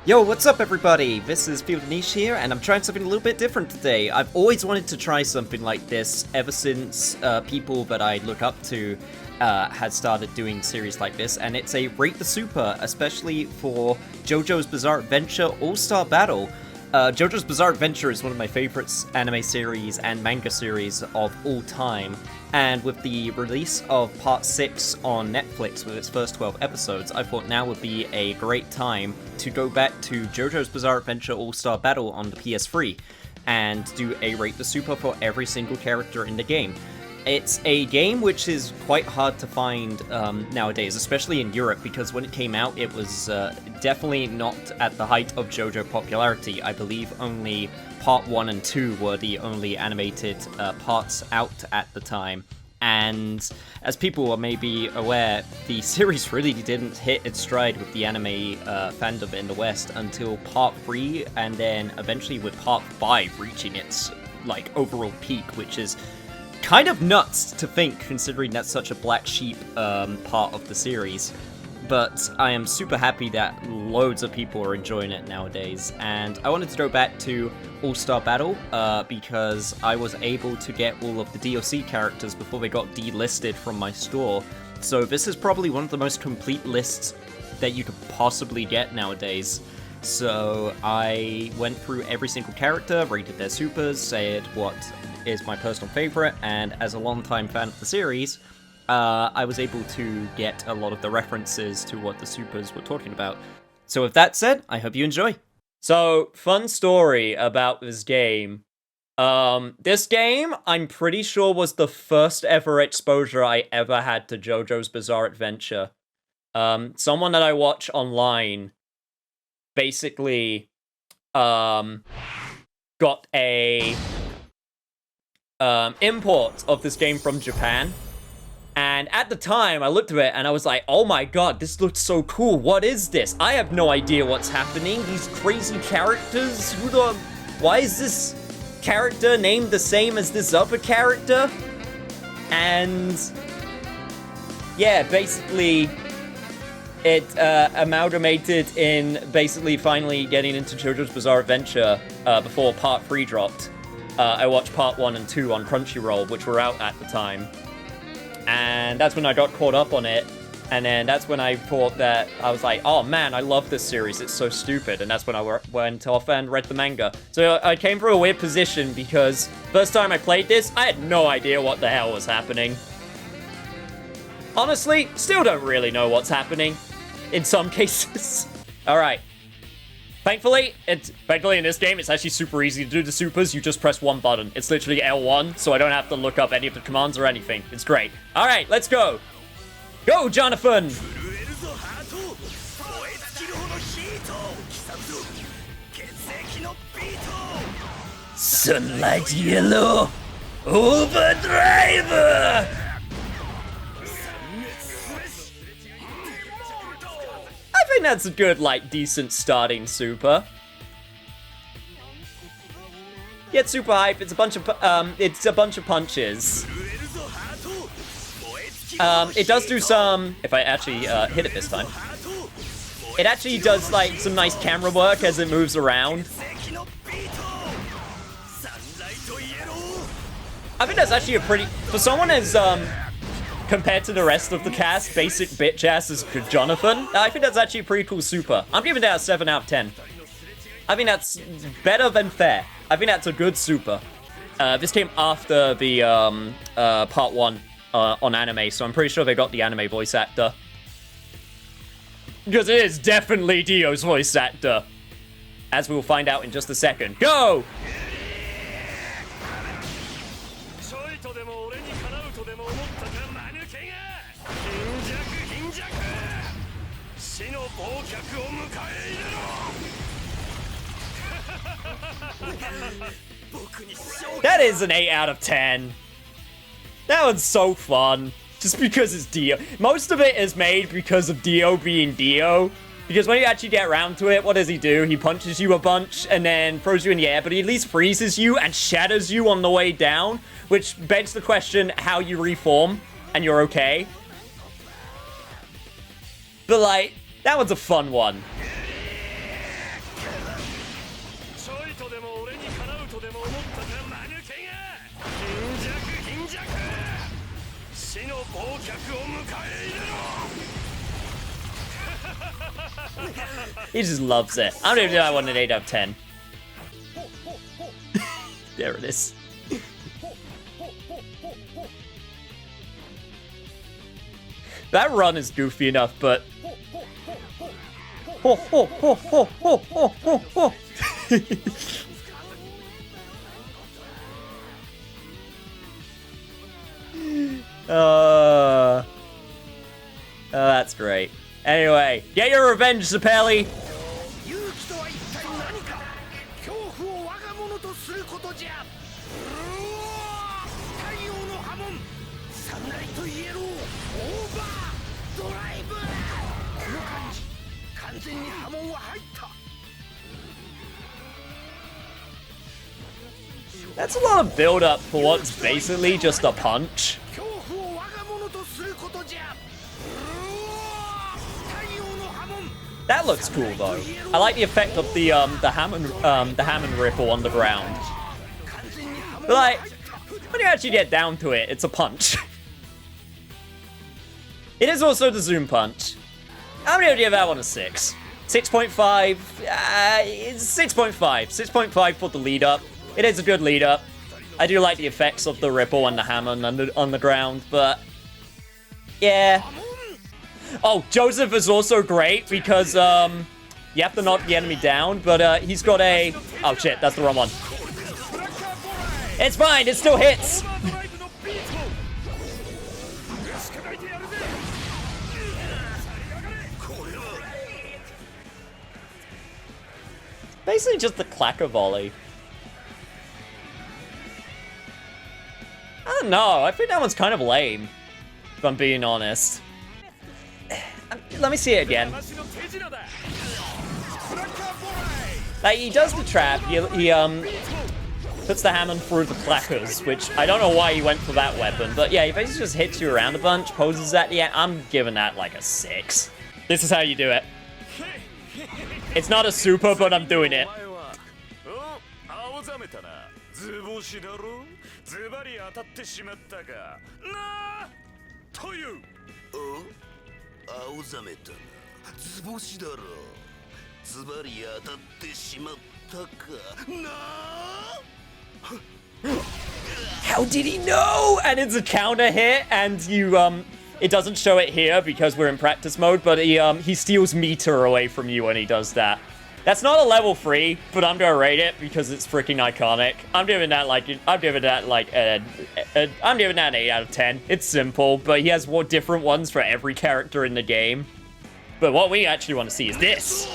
Yo, what's up everybody? This is Field Niche here, and I'm trying something a little bit different today. I've always wanted to try something like this ever since people that I look up to had started doing series like this, and it's a Rate the Super, especially for JoJo's Bizarre Adventure All-Star Battle. JoJo's Bizarre Adventure is one of my favorites anime series and manga series of all time, and with the release of Part 6 on Netflix with its first 12 episodes, I thought now would be a great time to go back to JoJo's Bizarre Adventure All-Star Battle on the PS3 and do a Rate the Super for every single character in the game. It's a game which is quite hard to find nowadays, especially in Europe, because when it came out, it was definitely not at the height of JoJo popularity. I believe only Part 1 and 2 were the only animated parts out at the time. And as people are maybe aware, the series really didn't hit its stride with the anime fandom in the West until Part 3, and then eventually with Part 5 reaching its overall peak, which is kind of nuts to think, considering that's such a black sheep part of the series. But I am super happy that loads of people are enjoying it nowadays, and I wanted to go back to All-Star Battle because I was able to get all of the DLC characters before they got delisted from my store. So this is probably one of the most complete lists that you could possibly get nowadays. So I went through every single character, rated their supers, said what is my personal favorite, and as a longtime fan of the series, I was able to get a lot of the references to what the supers were talking about. So with that said, I hope you enjoy. So, fun story about this game. This game, I'm pretty sure, was the first ever exposure I ever had to JoJo's Bizarre Adventure. Someone that I watch online basically got a import of this game from Japan, and at the time I looked at it and I was like, oh my god, this looks so cool, what is this? I have no idea what's happening, these crazy characters, why is this character named the same as this other character? And yeah, basically it amalgamated in basically finally getting into JoJo's Bizarre Adventure before Part 3 dropped. I watched Part 1 and 2 on Crunchyroll, which were out at the time. And that's when I got caught up on it. And then that's when I thought that, I was like, oh man, I love this series, it's so stupid. And that's when I went off and read the manga. So I came from a weird position because first time I played this, I had no idea what the hell was happening. Honestly, still don't really know what's happening in some cases. Alright. Thankfully, in this game, it's actually super easy to do the supers. You just press one button. It's literally L1, so I don't have to look up any of the commands or anything. It's great. All right, let's go. Go, Jonathan! Sunlight Yellow Overdrive! I think that's a good, decent starting super. Get super hype. It's a bunch of punches. It does do some. If I actually hit it this time, it actually does some nice camera work as it moves around. I think that's actually a pretty, for someone as compared to the rest of the cast, basic bitch ass as Jonathan, I think that's actually a pretty cool super. I'm giving that a 7 out of 10. I think that's better than fair. I think that's a good super. This came after the Part 1 on anime, so I'm pretty sure they got the anime voice actor. Because it is definitely Dio's voice actor. As we'll find out in just a second. Go! That is an 8 out of 10. That one's so fun. Just because it's Dio. Most of it is made because of Dio being Dio. Because when you actually get around to it, what does he do? He punches you a bunch and then throws you in the air, but he at least freezes you and shatters you on the way down, which begs the question how you reform and you're okay. But that one's a fun one. He just loves it. I'm gonna do that one an 8 out of 10. There it is. That run is goofy enough, but... Ho, ho, ho, ho, ho, ho, ho, ho. That's great. Anyway, get your revenge, Sapelli. That's a lot of build-up for what's basically just a punch. That looks cool though. I like the effect of the Hammond ripple on the ground. But like, when you actually get down to it, it's a punch. It is also the zoom punch. I'm gonna give that one a 6. 6.5. It's 6.5. 6.5 for the lead up. It is a good lead up. I do like the effects of the ripple and the hammer on the ground, but yeah. Oh, Joseph is also great because you have to knock the enemy down, but he's got a... Oh shit, that's the wrong one. It's fine, it still hits. Basically just the clacker volley. I don't know, I think that one's kind of lame, if I'm being honest. Let me see it again. Like, he does the trap, he puts the hammer through the clackers, which I don't know why he went for that weapon, but yeah, he basically just hits you around a bunch, poses at the end. I'm giving that like a 6. This is how you do it. It's not a super, but I'm doing it. How did he know? And it's a counter hit, and you it doesn't show it here because we're in practice mode, but he steals meter away from you when he does that. That's not a level 3, but I'm gonna rate it because it's freaking iconic. I'm giving that an 8 out of 10. It's simple, but he has more different ones for every character in the game. But what we actually want to see is this.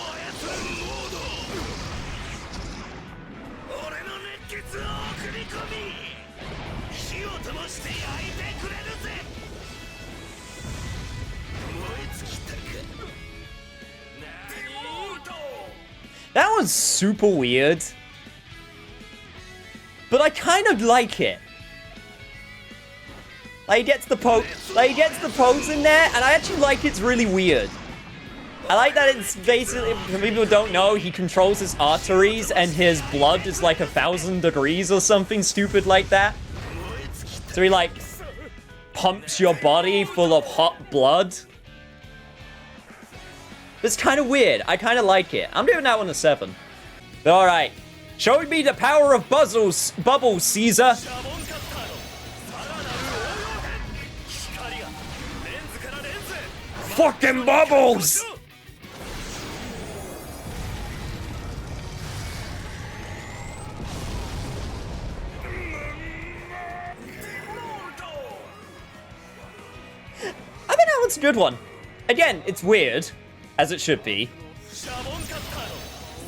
That was super weird. But I kind of like it. Like, he gets the pose in there, and I actually like it's really weird. I like that it's basically, for people who don't know, he controls his arteries, and his blood is like 1,000 degrees or something stupid like that. So he, like, pumps your body full of hot blood. It's kind of weird. I kind of like it. I'm giving that one a 7. But alright. Show me the power of bubbles, Caesar. Fucking bubbles! I think that one's a good one. Again, it's weird. As it should be.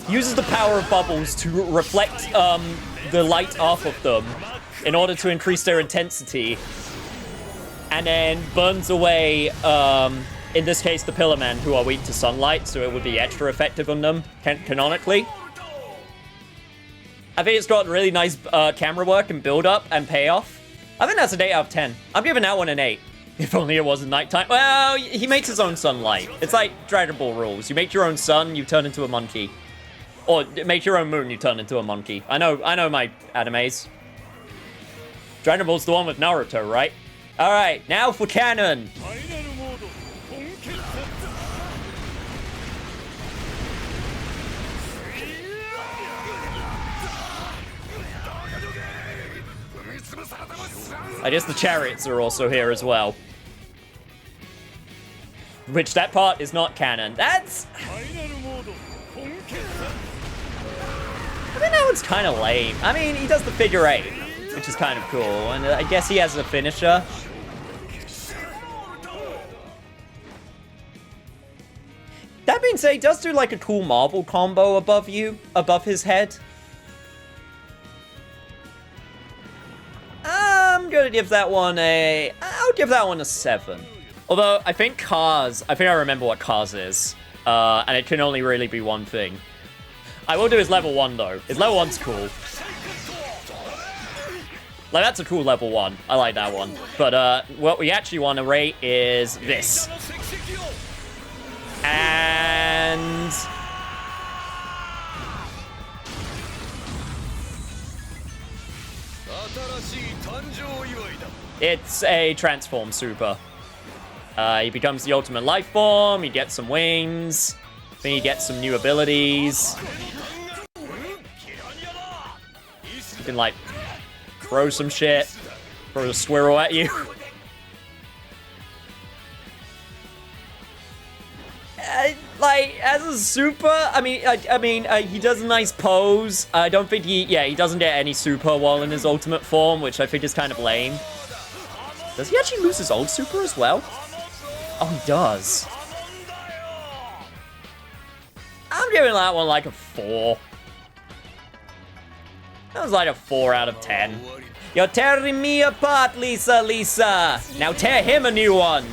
Uses the power of bubbles to reflect the light off of them in order to increase their intensity. And then burns away, in this case, the Pillar Men, who are weak to sunlight, so it would be extra effective on them, canonically. I think it's got really nice camera work and build-up and payoff. I think that's an 8 out of 10. I'm giving that one an 8. If only it wasn't nighttime. Well, he makes his own sunlight. It's like Dragon Ball rules. You make your own sun, you turn into a monkey. Or make your own moon, you turn into a monkey. I know my animes. Dragon Ball's the one with Naruto, right? Alright, now for canon. I guess the chariots are also here as well. Which, that part is not canon. That's... I think that one's kind of lame. I mean, he does the figure 8, which is kind of cool. And I guess he has a finisher. That being said, he does do like a cool Marvel combo above his head. I'm gonna give that one I'll give that one a 7. Although, I think I remember what Cars is. And it can only really be one thing. I will do his level 1, though. His level 1's cool. Like, that's a cool level 1. I like that one. But, what we actually want to rate is this. And... it's a transform super. He becomes the ultimate life form, he gets some wings, then he gets some new abilities. You can, like, throw some shit, throw a squirrel at you. Like, as a super, I mean, he does a nice pose. I don't think he doesn't get any super while in his ultimate form, which I think is kind of lame. Does he actually lose his old super as well? Oh, he does. I'm giving that one like a 4. That was like a 4 out of 10. You're tearing me apart, Lisa. Now tear him a new one.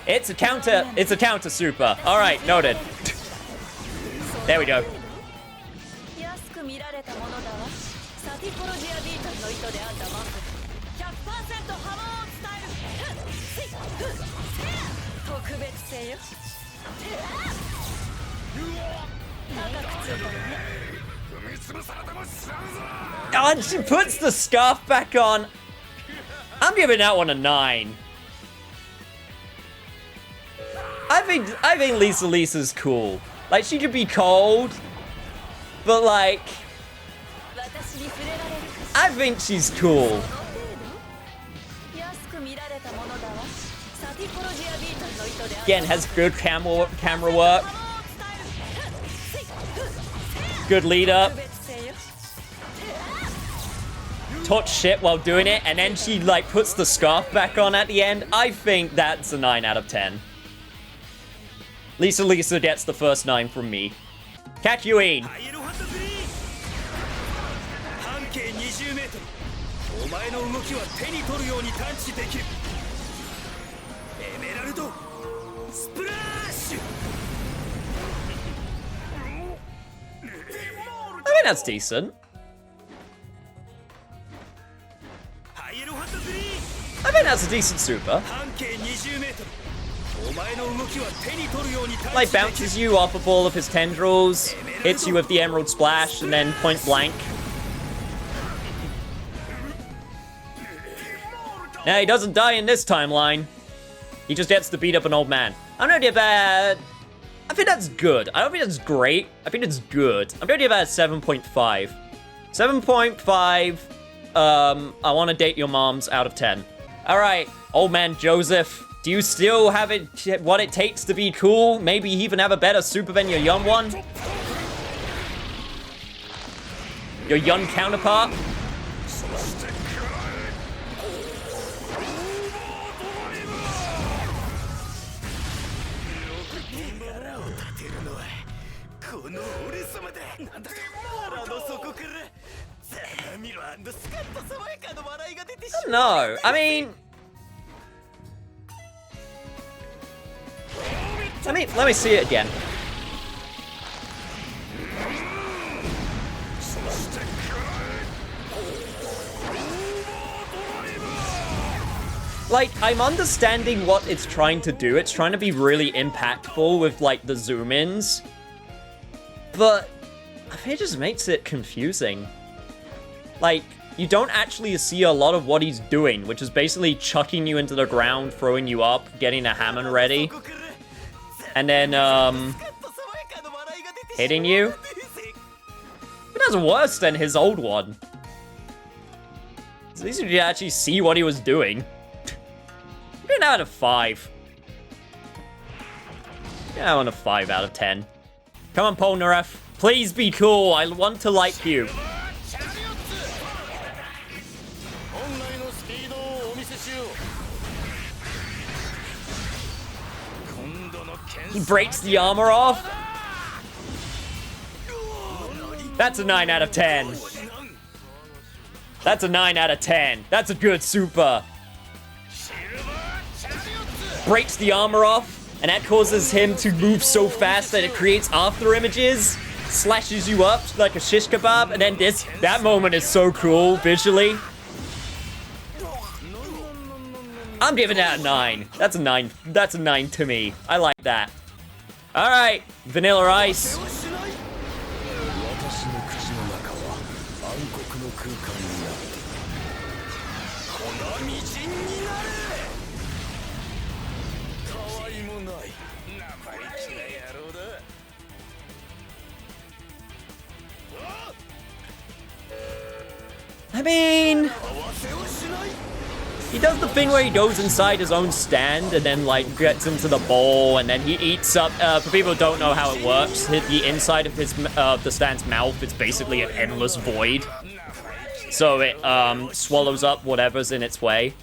It's a counter super. All right, noted. There we go. Oh, and she puts the scarf back on. I'm giving that one a 9. I think Lisa's cool. Like, she could be cold, but like, I think she's cool. Again, has good camera work. Good lead up. Touch shit while doing it, and then she like puts the scarf back on at the end. I think that's a 9 out of 10. Lisa gets the first 9 from me. Catch you in. I mean, that's decent. I think that's a decent super. Like, bounces you off of all of his tendrils, hits you with the Emerald Splash, and then point blank. Now, he doesn't die in this timeline. He just gets to beat up an old man. I'm gonna give that... I think that's good. I don't think that's great. I think it's good. I'm gonna give that a 7.5. 7.5, I want to date your moms out of 10. Alright, old man Joseph. Do you still have what it takes to be cool? Maybe even have a better super than your young one? Your young counterpart? I don't know. I mean, let me see it again. Like, I'm understanding what it's trying to do. It's trying to be really impactful with, like, the zoom-ins. But I think it just makes it confusing. Like, you don't actually see a lot of what he's doing, which is basically chucking you into the ground, throwing you up, getting a hammer ready, and then, hitting you. It does worse than his old one. At least you actually see what he was doing. Get out of 5. Yeah, on a 5 out of 10. Come on, Polnareff. Please be cool. I want to like you. He breaks the armor off. That's a 9 out of 10. That's a 9 out of 10. That's a good super. Breaks the armor off, and that causes him to move so fast that it creates after images, slashes you up like a shish kebab, and then that moment is so cool visually. I'm giving that a 9. That's a 9. That's a 9 to me. I like that. All right, Vanilla Ice. I mean, he does the thing where he goes inside his own stand and then, like, gets into the bowl and then he eats up. For people who don't know how it works, the inside of his the stand's mouth is basically an endless void. So it swallows up whatever's in its way.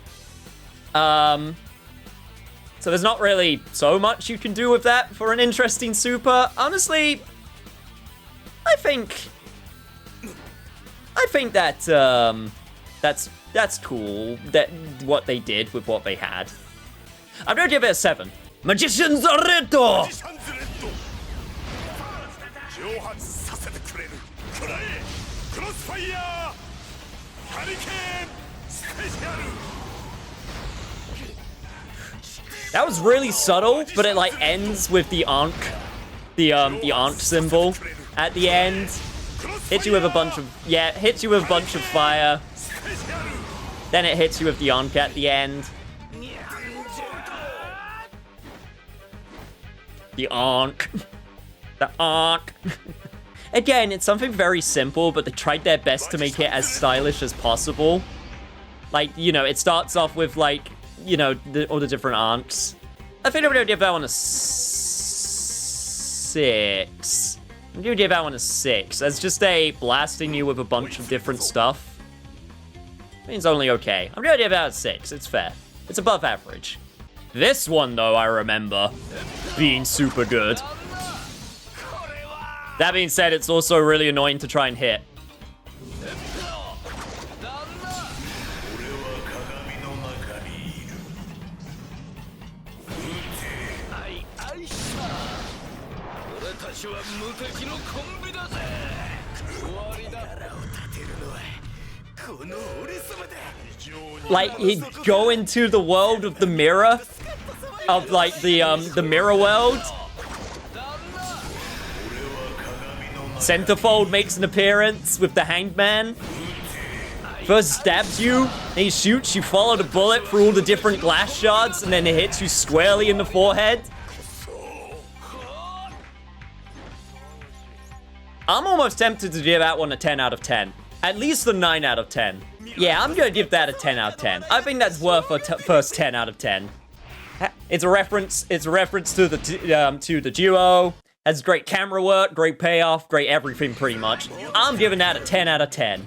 So there's not really so much you can do with that for an interesting super. Honestly, I think that that's cool. That what they did with what they had. I'm gonna give it a 7. Magician's Reto! That was really subtle, but it like ends with the Ankh, the Ankh symbol at the end. Hits you with a bunch of hits you with a bunch of fire. Then it hits you with the Ankh at the end. The Ankh. The Ankh. Again, it's something very simple, but they tried their best to make it as stylish as possible. Like, you know, it starts off with, like, you know, all the different Ankhs. I think I'm gonna give that one a 6. I'm gonna give that one a 6. As just a blasting you with a bunch of different stuff. I mean, it's only okay. I'm gonna give that a 6. It's fair. It's above average. This one, though, I remember being super good. That being said, it's also really annoying to try and hit. Like, he'd go into the world of the mirror, of like the mirror world. Centerfold makes an appearance with the Hanged Man. First stabs you, then he shoots, you follow the bullet through all the different glass shards, and then it hits you squarely in the forehead. I'm almost tempted to give that one a 10 out of 10. At least a 9 out of 10. Yeah, I'm gonna give that a 10 out of 10. I think that's worth a first 10 out of 10. It's a reference to the duo. Has great camera work, great payoff, great everything pretty much. I'm giving that a 10 out of 10.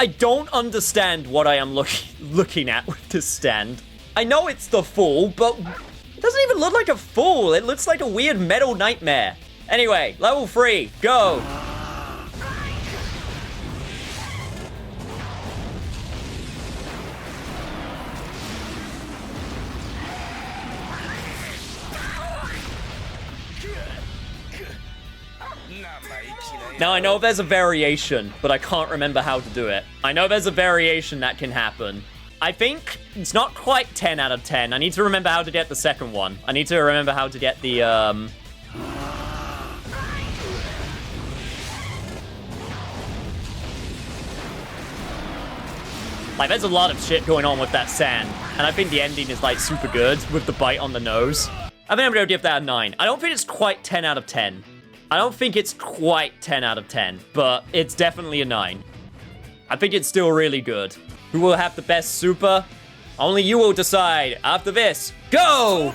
I don't understand what I am looking at with this stand. I know it's the Fool, but it doesn't even look like a Fool. It looks like a weird metal nightmare. Anyway, level 3, go. Now, I know there's a variation, but I can't remember how to do it. I know there's a variation that can happen. I think it's not quite 10 out of 10. I need to remember how to get the second one. I need to remember how to get the, Like, there's a lot of shit going on with that sand. And I think the ending is, like, super good with the bite on the nose. I think I'm gonna give that a 9. I don't think it's quite 10 out of 10. I don't think it's quite 10 out of 10, but it's definitely a 9. I think it's still really good. Who will have the best super? Only you will decide. After this, go!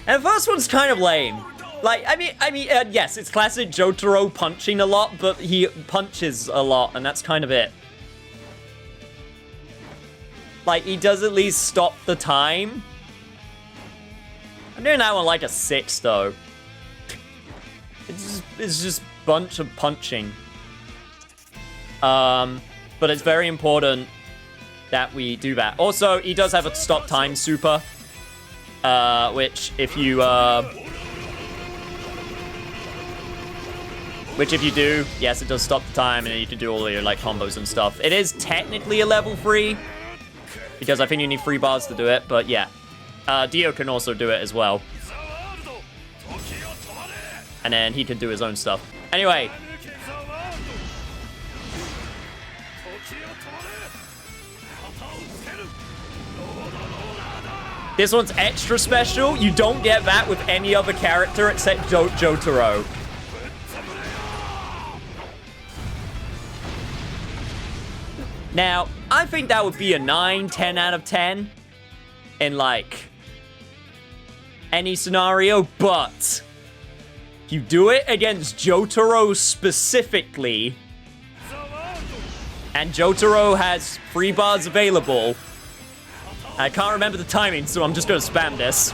And the first one's kind of lame. Like, I mean, yes, it's classic Jotaro punching a lot, but he punches a lot, and that's kind of it. Like, he does at least stop the time. I'm doing that one like a 6, though. It's just bunch of punching. But it's very important that we do that. Also, he does have a stop time super. Which if you do, yes, it does stop the time, and you can do all your, like, combos and stuff. It is technically a level 3, because I think you need 3 bars to do it, but yeah. Dio can also do it as well. And then he can do his own stuff. Anyway. This one's extra special. You don't get that with any other character except Jotaro. Now, I think that would be a 9, 10 out of 10 in, like, any scenario, but you do it against Jotaro specifically, and Jotaro has 3 bars available. I can't remember the timing, so I'm just gonna spam this.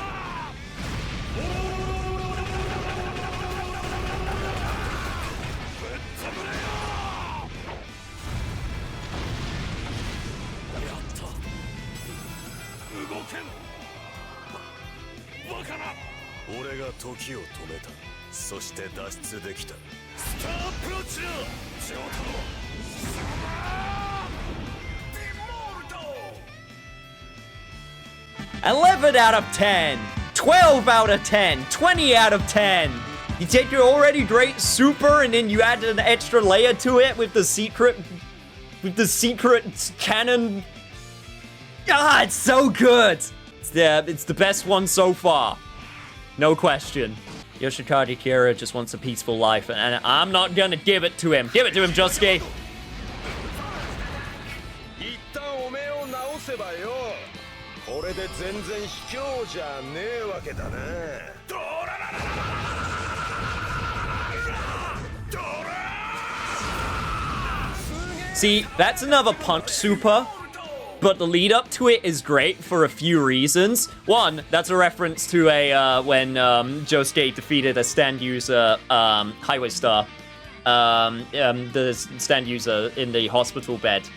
$11 out of 10, 12 out of 10, 20 out of 10. You take your already great super and then you add an extra layer to it with the secret cannon. Ah, it's so good. It's the best one so far. No question. Yoshikage Kira just wants a peaceful life, and I'm not gonna give it to him. Give it to him, Josuke. See, that's another punch super, but the lead up to it is great for a few reasons. One, that's a reference to when Josuke defeated a stand user, Highway Star, the stand user in the hospital bed,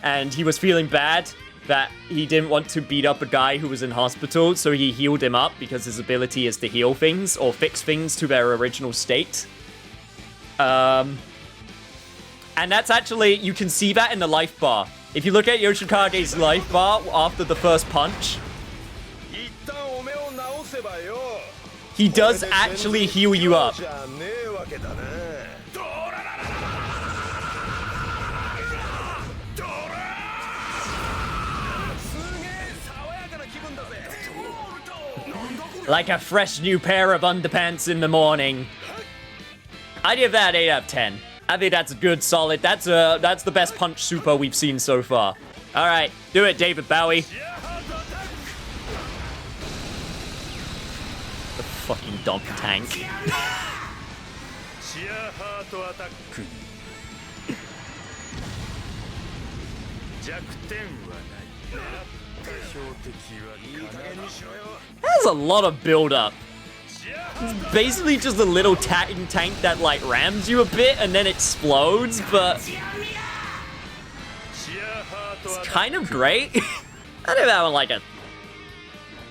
and he was feeling bad that he didn't want to beat up a guy who was in hospital, so he healed him up because his ability is to heal things or fix things to their original state. And that's actually, you can see that in the life bar. If you look at Yoshikage's life bar after the first punch, he does actually heal you up. Like a fresh new pair of underpants in the morning. I give that 8 out of 10. I think that's a good, solid. That's the best punch super we've seen so far. All right, do it, David Bowie. The fucking dog tank. There's a lot of build-up. It's basically just a little tank that, like, rams you a bit and then explodes, but it's kind of great. I don't know, like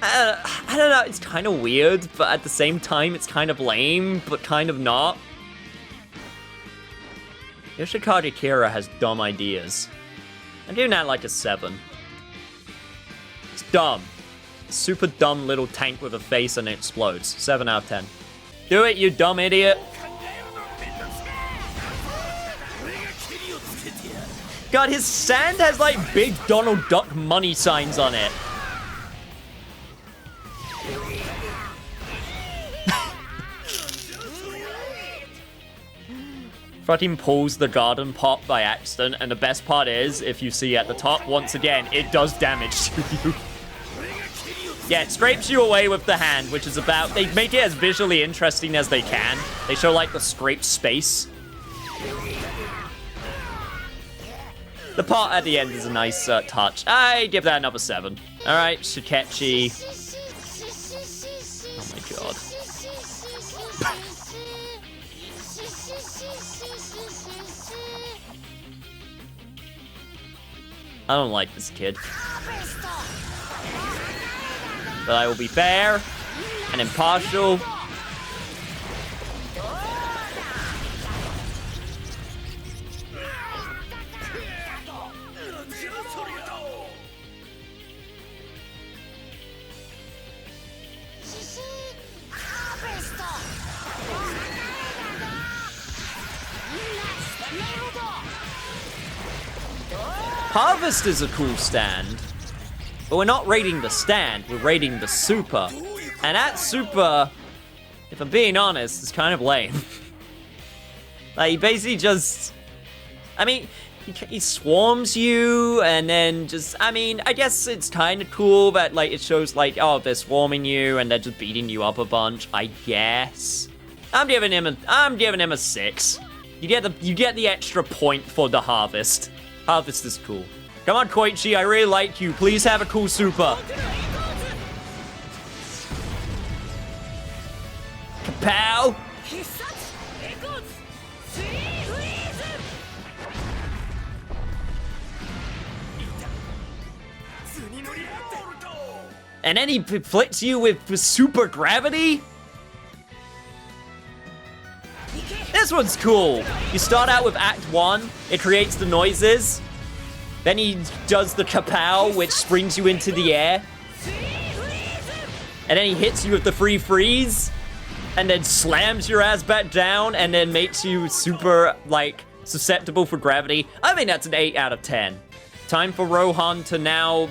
I don't know, it's kind of weird, but at the same time, it's kind of lame, but kind of not. Yoshikage Kira has dumb ideas. I'm giving that like a 7. It's dumb. Super dumb little tank with a face and it explodes. 7 out of 10. Do it, you dumb idiot. God, his stand has like big Donald Duck money signs on it. Fucking pulls the garden pot by accident, and the best part is, if you see at the top, once again, it does damage to you. Yeah, it scrapes you away with the hand, which is about... They make it as visually interesting as they can. They show, like, the scraped space. The pot at the end is a nice touch. I give that another 7. All right, Shikechi. Oh, my God. I don't like this kid. But I will be fair and impartial. Harvest is a cool stand, but we're not rating the stand, we're rating the super. And at super, if I'm being honest, it's kind of lame. Like, he basically just... I mean, he swarms you, and then just... I mean, I guess it's kind of cool that, like, it shows, like, oh, they're swarming you, and they're just beating you up a bunch, I guess. I'm giving him a 6. You get the extra point for the harvest. Harvest is cool. Come on, Koichi, I really like you. Please have a cool super. Kapow! And then he flicks you with super gravity? This one's cool. You start out with Act 1. It creates the noises. Then he does the kapow, which springs you into the air. And then he hits you with the free freeze. And then slams your ass back down. And then makes you super, like, susceptible for gravity. I think that's an 8 out of 10. Time for Rohan to now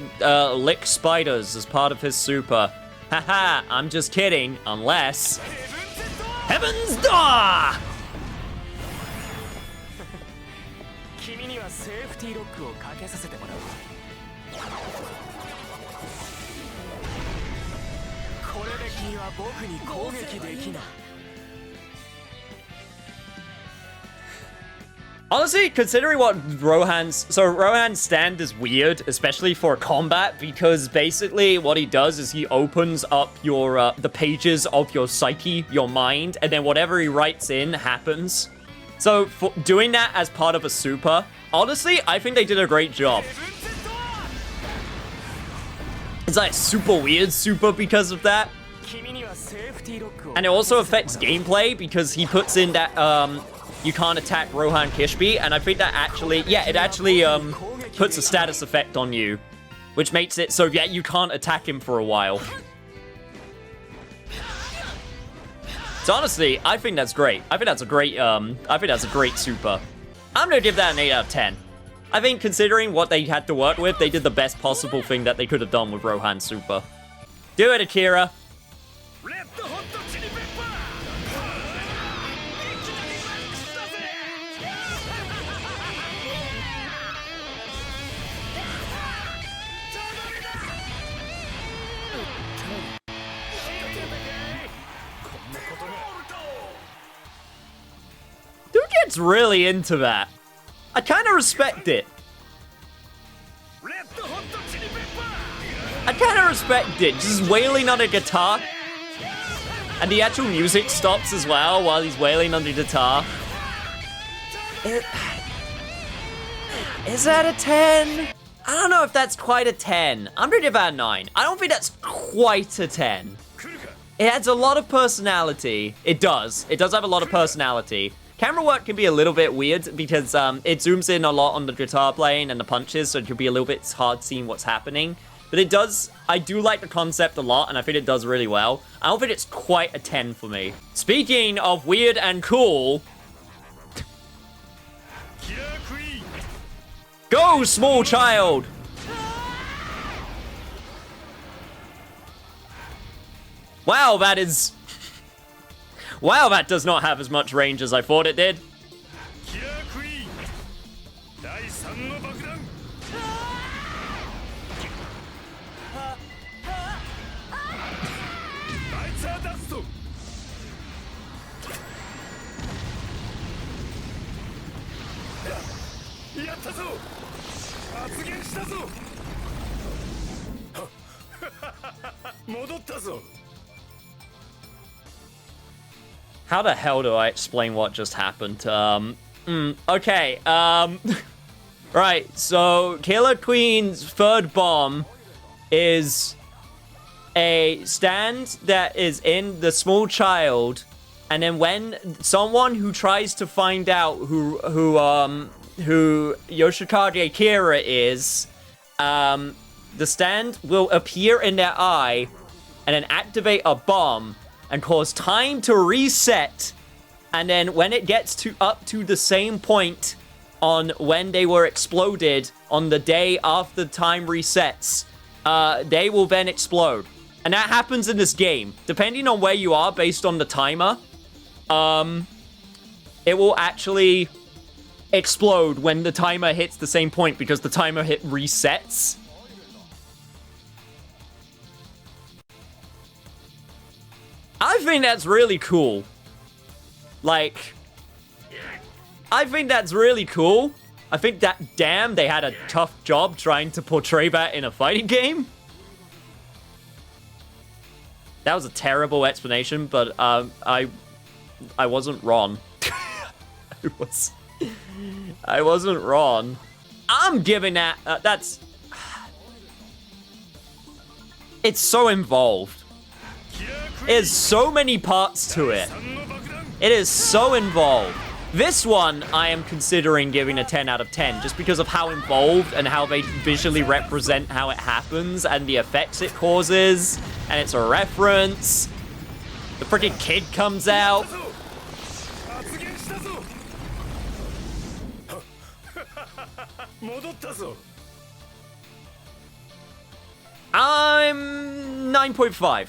lick spiders as part of his super. Haha, I'm just kidding. Unless... Heaven's Door! Honestly, considering what Rohan's stand is weird, especially for combat, because basically what he does is he opens up your the pages of your psyche, your mind, and then whatever he writes in happens. So for doing that as part of a super, honestly, I think they did a great job. It's like super weird super because of that. And it also affects gameplay because he puts in that you can't attack Rohan Kishbi, and I think that actually, yeah, it actually puts a status effect on you, which makes it so, yeah, you can't attack him for a while. So honestly, I think that's great. I think that's a great super. I'm gonna give that an 8 out of 10. I think considering what they had to work with, they did the best possible thing that they could have done with Rohan's super. Do it, Akira. Dude gets really into that. I kind of respect it. I kind of respect it. Just wailing on a guitar. And the actual music stops as well while he's wailing on the guitar. Is that a 10? I don't know if that's quite a 10. I'm gonna give that a 9. I don't think that's quite a 10. It adds a lot of personality. It does. It does have a lot of personality. Camera work can be a little bit weird because it zooms in a lot on the guitar playing and the punches, so it can be a little bit hard seeing what's happening. But it does, I do like the concept a lot, and I think it does really well. I don't think it's quite a 10 for me. Speaking of weird and cool... Go, small child! Wow, that is... Wow, that does not have as much range as I thought it did. How the hell do I explain what just happened? Okay, right, so Killer Queen's third bomb is a stand that is in the small child, and then when someone who tries to find out who Yoshikage Kira is, the stand will appear in their eye and then activate a bomb and cause time to reset. And then when it gets up to the same point on when they were exploded on the day after time resets, they will then explode. And that happens in this game. Depending on where you are based on the timer, it will actually explode when the timer hits the same point because the timer resets. I think that's really cool. Like, I think that's really cool. I think that, damn, they had a tough job trying to portray that in a fighting game. That was a terrible explanation, but I wasn't wrong. I wasn't wrong. I'm giving that, that's... It's so involved. There's so many parts to it. It is so involved. This one, I am considering giving a 10 out of 10, just because of how involved and how they visually represent how it happens and the effects it causes, and it's a reference. The freaking kid comes out. I'm 9.5.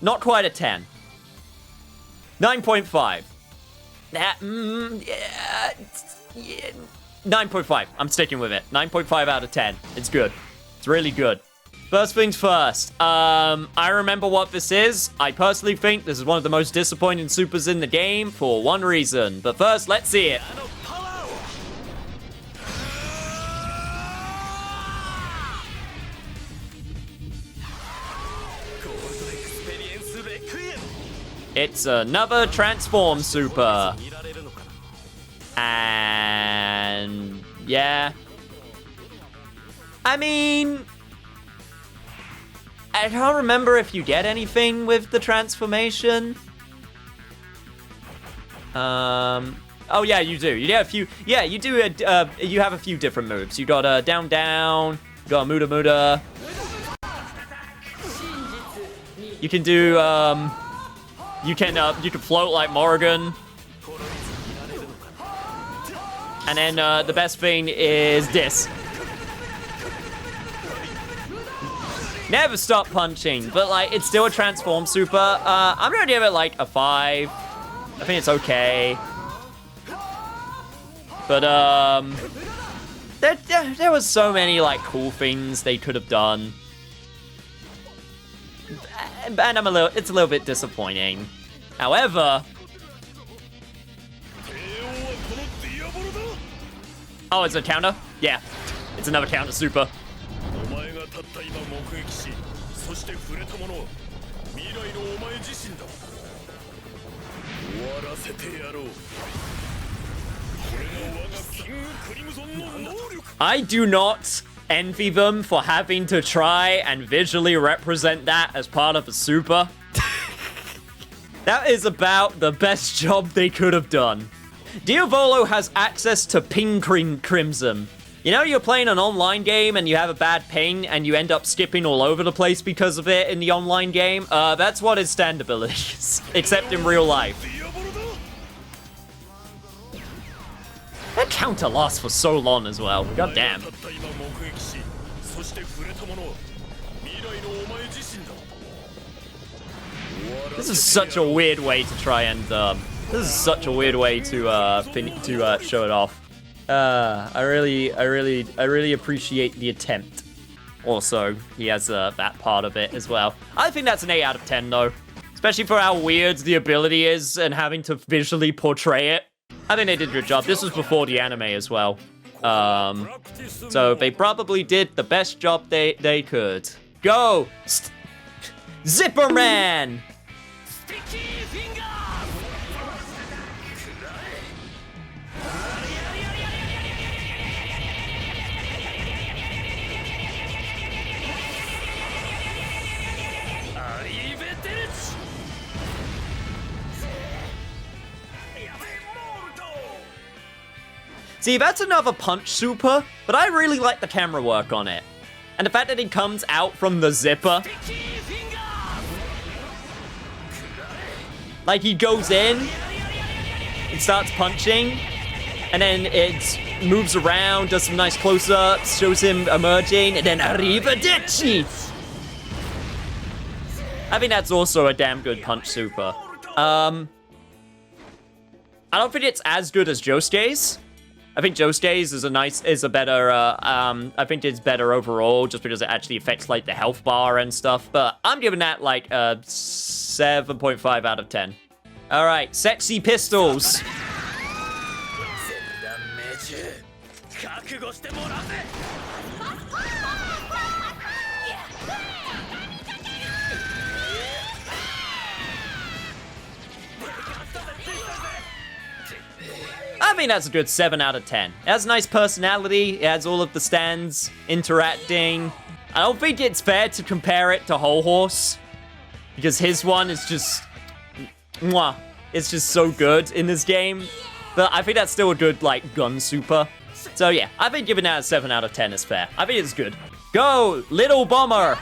Not quite a 10. 9.5. That, yeah, 9.5. I'm sticking with it. 9.5 out of 10. It's good. It's really good. First things first. I remember what this is. I personally think this is one of the most disappointing supers in the game for one reason. But first, let's see it. It's another transform super. And yeah. I mean, I don't remember if you get anything with the transformation. Oh yeah, you do. You get a few. Yeah, you do. You have a few different moves. You got a down down. You got a muda muda. You can do you can float like Morrigan. And then the best thing is this. Never stop punching, but like it's still a transform super. I'm gonna give it like a 5. I think it's okay. But there was so many like cool things they could have done. And it's a little bit disappointing. However, oh, it's a counter? Yeah, it's another counter super. I do not envy them for having to try and visually represent that as part of a super. That is about the best job they could have done. Diavolo has access to Pink Crimson, You know, you're playing an online game and you have a bad ping and you end up skipping all over the place because of it in the online game? That's what his stand ability is, except in real life. That counter lasts for so long as well. God damn. This is such a weird way to try and, this is such a weird way to show it off. I really appreciate the attempt. Also, he has that part of it as well. I think that's an 8 out of 10 though. Especially for how weird the ability is and having to visually portray it. I think they did a good job. This was before the anime as well. So they probably did the best job they could. Go! Zipper Man! See, that's another punch super, but I really like the camera work on it. And the fact that it comes out from the zipper. Like, he goes in, and starts punching, and then it moves around, does some nice close-ups, shows him emerging, and then arrivederci! I think that's also a damn good punch super. I don't think it's as good as Josuke's. I think Josuke's is a better, I think it's better overall, just because it actually affects, like, the health bar and stuff, but I'm giving that, like, a 7.5 out of 10. Alright, sexy pistols. I think that's a good 7 out of 10. It has a nice personality. It has all of the stands interacting. I don't think it's fair to compare it to Whole Horse, because his one is just... mwah. It's just so good in this game. But I think that's still a good, like, gun super. So yeah, I think giving that a 7 out of 10 is fair. I think it's good. Go, Little Bomber!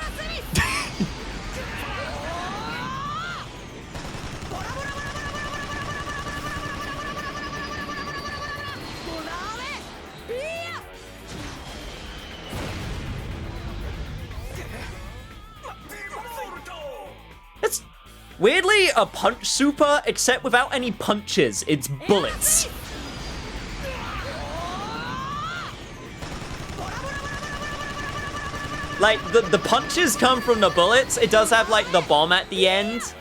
It's weirdly a punch super, except without any punches. It's bullets. Like, the punches come from the bullets. It does have, like, the bomb at the end.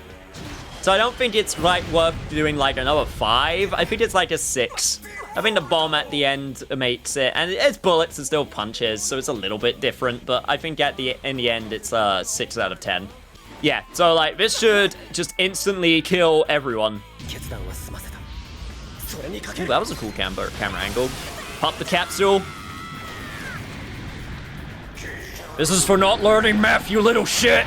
So I don't think it's, like, worth doing, like, another 5. I think it's, like, a 6. I think the bomb at the end makes it. And it's bullets and still punches, so it's a little bit different. But I think in the end, it's 6 out of 10. Yeah, so, like, this should just instantly kill everyone. Ooh, that was a cool camera angle. Pop the capsule. This is for not learning math, you little shit!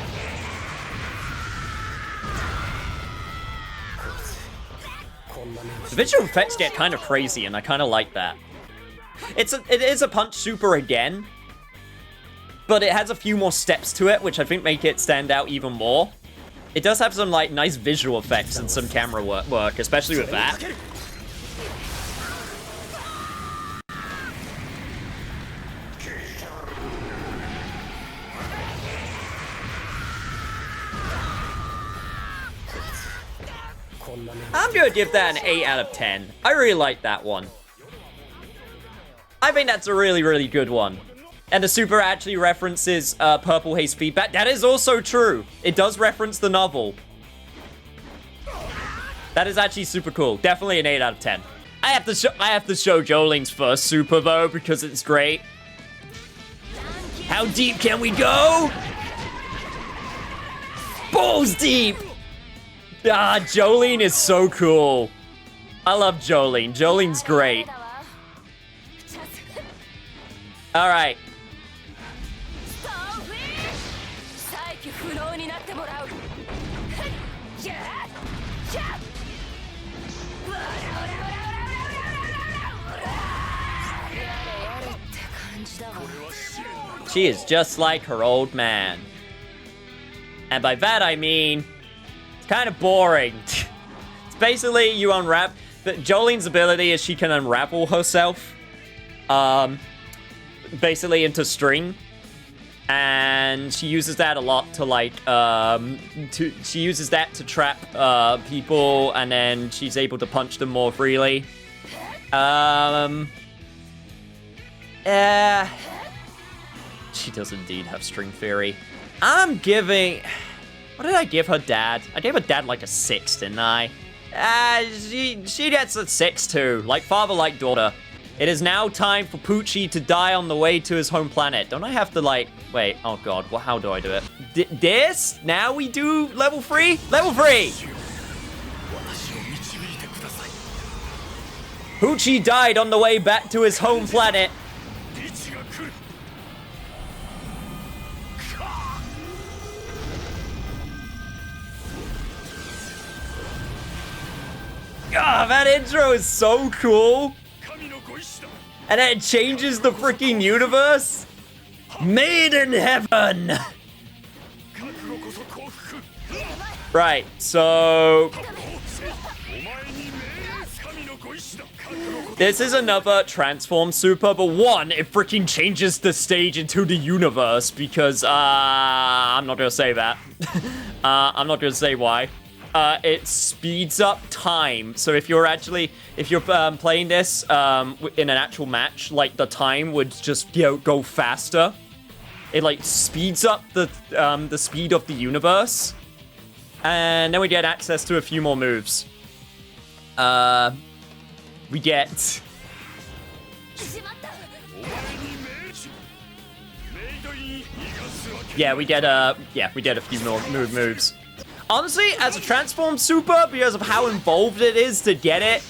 The visual effects get kind of crazy, and I kind of like that. It is a punch super again, but it has a few more steps to it, which I think make it stand out even more. It does have some, like, nice visual effects and some camera work, especially with that. I'm gonna give that an 8 out of 10. I really like that one. I think that's a really, really good one. And the super actually references Purple Haze Feedback. That is also true. It does reference the novel. That is actually super cool. Definitely an 8 out of 10. I have to show Jolene's first super though, because it's great. How deep can we go? Balls deep! Ah, Jolene is so cool. I love Jolene. Jolene's great. Alright. She is just like her old man. And by that I mean, it's kind of boring. It's basically you unwrap. Jolene's ability is she can unravel herself, basically into string. And she uses that a lot to like, she uses that to trap people, and then she's able to punch them more freely. She does indeed have string theory. I'm giving, what did I give her dad? I gave her dad like a 6, didn't I? She gets a 6 too, like father, like daughter. It is now time for Poochie to die on the way to his home planet. Don't I have to, like... Wait, oh god, well, how do I do it? This? Now we do level 3? Level 3! Poochie died on the way back to his home planet. God, that intro is so cool. And then it changes the freaking universe. Made in heaven. Right, so this is another transform super, but one, it freaking changes the stage into the universe because I'm not gonna say that. I'm not gonna say why. It speeds up time. So if you're playing this in an actual match, like the time would just go faster. It like speeds up the speed of the universe, and then we get access to a few more moves. We get we get a few more moves. Honestly, as a transform super, because of how involved it is to get it,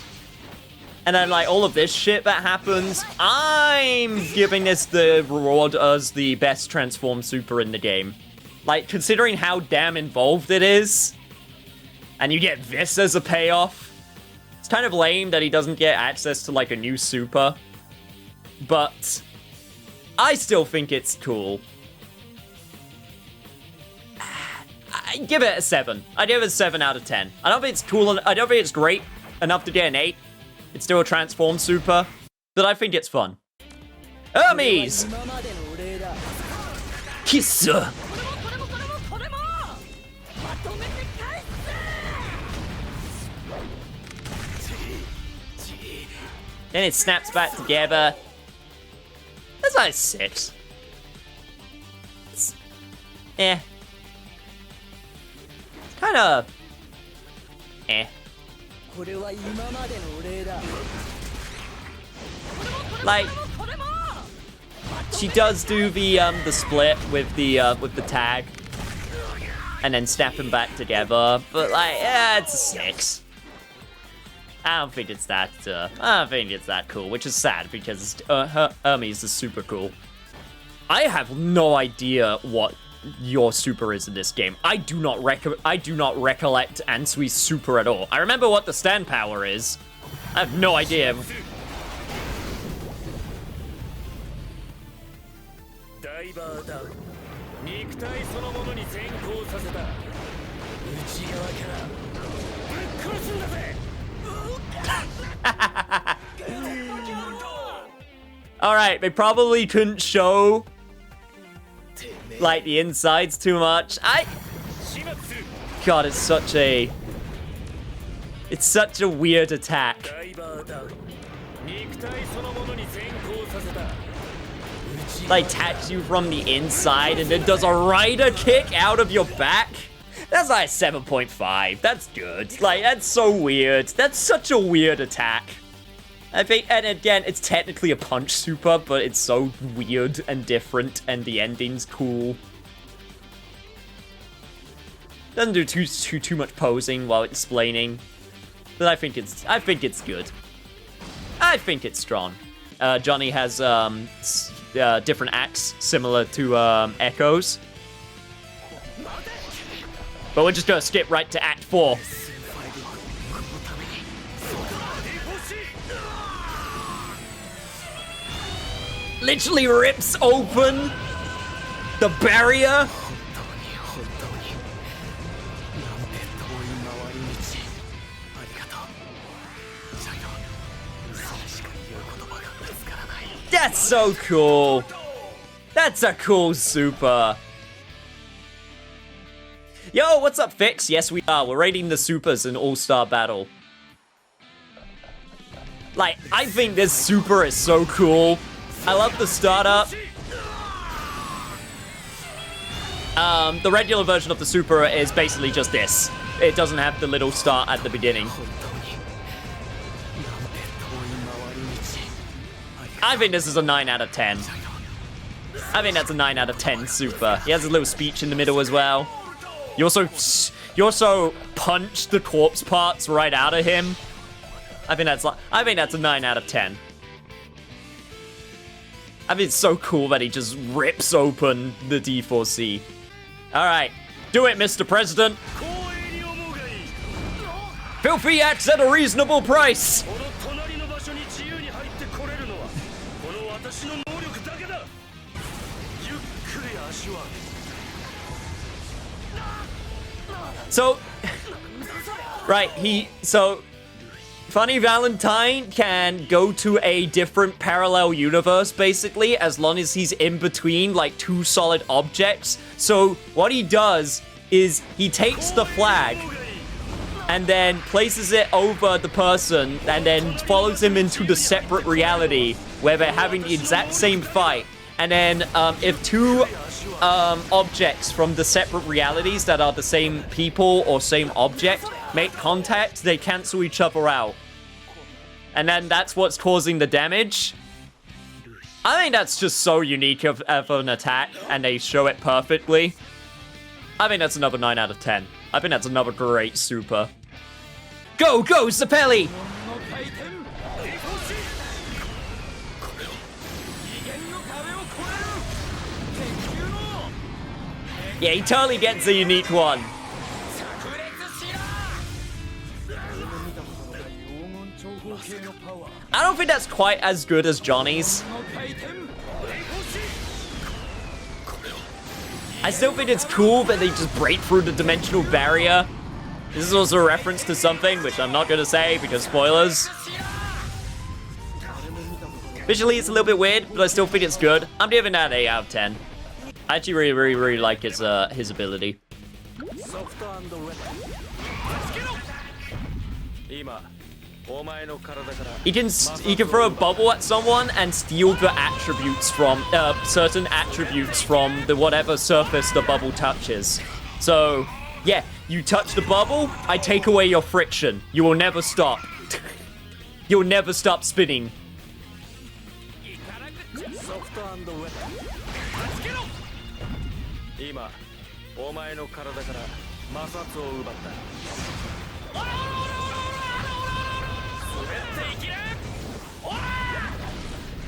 and then like all of this shit that happens, I'm giving this the reward as the best transform super in the game. Like, considering how damn involved it is, and you get this as a payoff, it's kind of lame that he doesn't get access to like a new super, but I still think it's cool. I give it a 7. I give it a 7 out of 10. I don't think it's cool. I don't think it's great enough to get an 8. It's still a transform super, but I think it's fun. Hermes! Kiss! Then it snaps back together. That's like a 6. It's, kind of like she does do the split with the tag and then snap them back together, but like it's a 6. I don't think it's that cool, which is sad because Hermes is super cool. I have no idea what your super is in this game. I do not recollect Ansui's super at all. I remember what the stand power is. I have no idea. Alright, they probably couldn't show like the insides too much. God, it's such a weird attack. Like attacks you from the inside and then does a rider kick out of your back. That's like 7.5. That's good. Like, that's so weird. That's such a weird attack. I think, and again, it's technically a punch super, but it's so weird and different, and the ending's cool. Doesn't do too much posing while explaining, but I think it's good. I think it's strong. Johnny has different acts similar to Echo's, but we're just gonna skip right to Act 4. Literally rips open The barrier? That's so cool. That's a cool super. Yo, what's up, Fix? Yes, we are. We're raiding the supers in All-Star Battle. Like, I think this super is so cool. I love the startup. The regular version of the super is basically just this. It doesn't have the little start at the beginning. I think this is a 9 out of 10. I think that's a 9 out of 10 super. He has a little speech in the middle as well. You also punch the corpse parts right out of him. I think that's a 9 out of 10. I think it's so cool that he just rips open the D4C. All right, do it, Mr. President. Filthy acts at a reasonable price. So, right, Funny Valentine can go to a different parallel universe, basically, as long as he's in between, like, two solid objects. So, what he does is he takes the flag and then places it over the person and then follows him into the separate reality where they're having the exact same fight. And then, if two objects from the separate realities that are the same people or same object make contact, they cancel each other out. And then that's what's causing the damage. I think that's just so unique of an attack, and they show it perfectly. I think that's another 9 out of 10. I think that's another great super. Go, go, Zapelli! Yeah, he totally gets a unique one. I don't think that's quite as good as Johnny's. I still think it's cool that they just break through the dimensional barrier. This is also a reference to something, which I'm not going to say because spoilers. Visually, it's a little bit weird, but I still think it's good. I'm giving that an 8 out of 10. I actually really like his ability. He can throw a bubble at someone and steal the attributes from certain attributes from the whatever surface the bubble touches. So yeah, you touch the bubble, I take away your friction. You will never stop. You'll never stop spinning.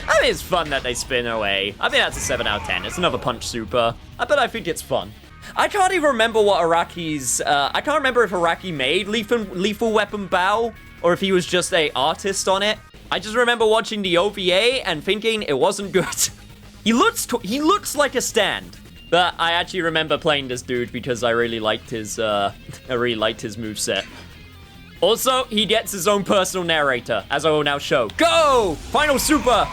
I mean, it's fun that they spin away. I think that's a 7 out of 10. It's another punch super. But I think it's fun. I can't even remember what Araki's... I can't remember if Araki made Lethal Weapon Bow, or if he was just a artist on it. I just remember watching the OVA and thinking it wasn't good. He looks like a stand. But I actually remember playing this dude because I really liked his moveset. Also, he gets his own personal narrator, as I will now show. Go! Final super!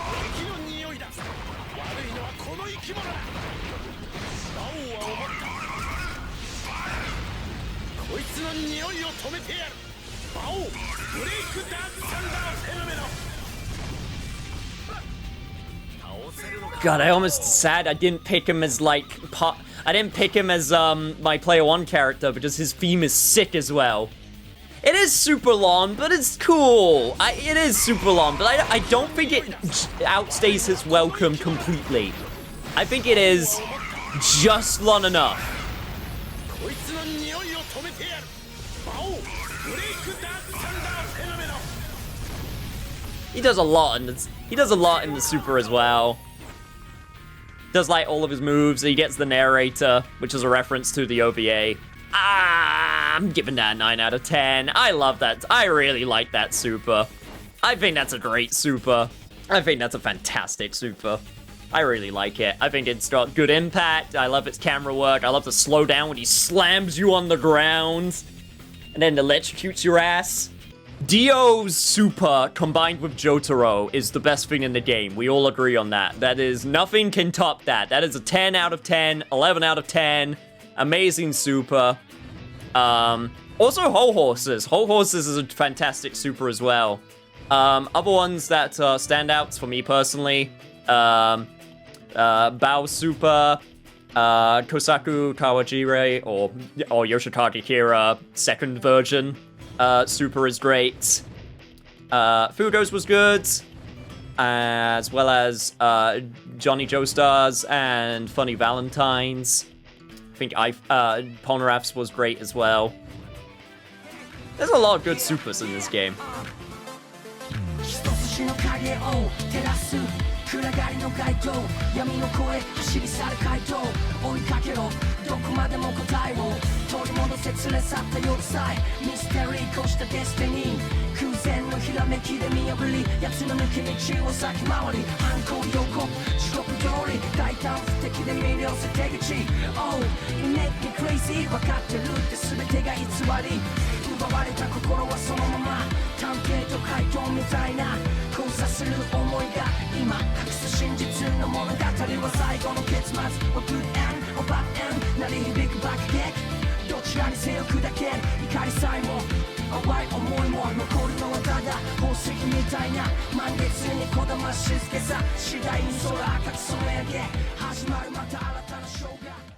God, I almost sad I didn't pick him as, like, I didn't pick him as, my Player 1 character, because his theme is sick as well. It is super long, but it's cool. It is super long, but I don't think it outstays its welcome completely. I think it is just long enough. He does a lot in this. He does a lot in the super as well. Does like all of his moves. He gets the narrator, which is a reference to the OVA. I'm giving that a 9 out of 10. I love that. I really like that super. I think that's a great super. I think that's a fantastic super. I really like it. I think it's got good impact. I love its camera work. I love the slowdown when he slams you on the ground and then electrocutes your ass. Dio's super combined with Jotaro is the best thing in the game. We all agree on that. That is, nothing can top that. That is a 10 out of 10, 11 out of 10. Amazing super. Also, Whole Horses. Whole Horses is a fantastic super as well. Other ones that stand out for me personally. Bao Super, Kosaku Kawajire, or Yoshikage Kira, second version. Super is great. Fugo's was good, as well as Johnny Joestars and Funny Valentines. I think Polnareff's was great as well. There's a lot of good supers in this game. 暗がりの街灯闇の声走り去る街灯追いかけろどこまでも答えを取り戻せ連れ去った夜さえミステリー越したデスティニー空前のひらめきで見破り奴の抜け道を先回り犯行予告地獄通り大胆不敵で魅了す手口 Oh, you make me crazy 分かってるって全てが偽り奪われた心はそのまま探偵と怪盗みたいな交差する思いが今隠す真実の物語は最後の結末 A good end or bad end 鳴り響く爆撃どちらにせよ砕ける怒りさえも淡い思いも残るのはただ宝石みたいな満月にこだま静けさ次第に空赤く染め上げ始まるまた新たな生涯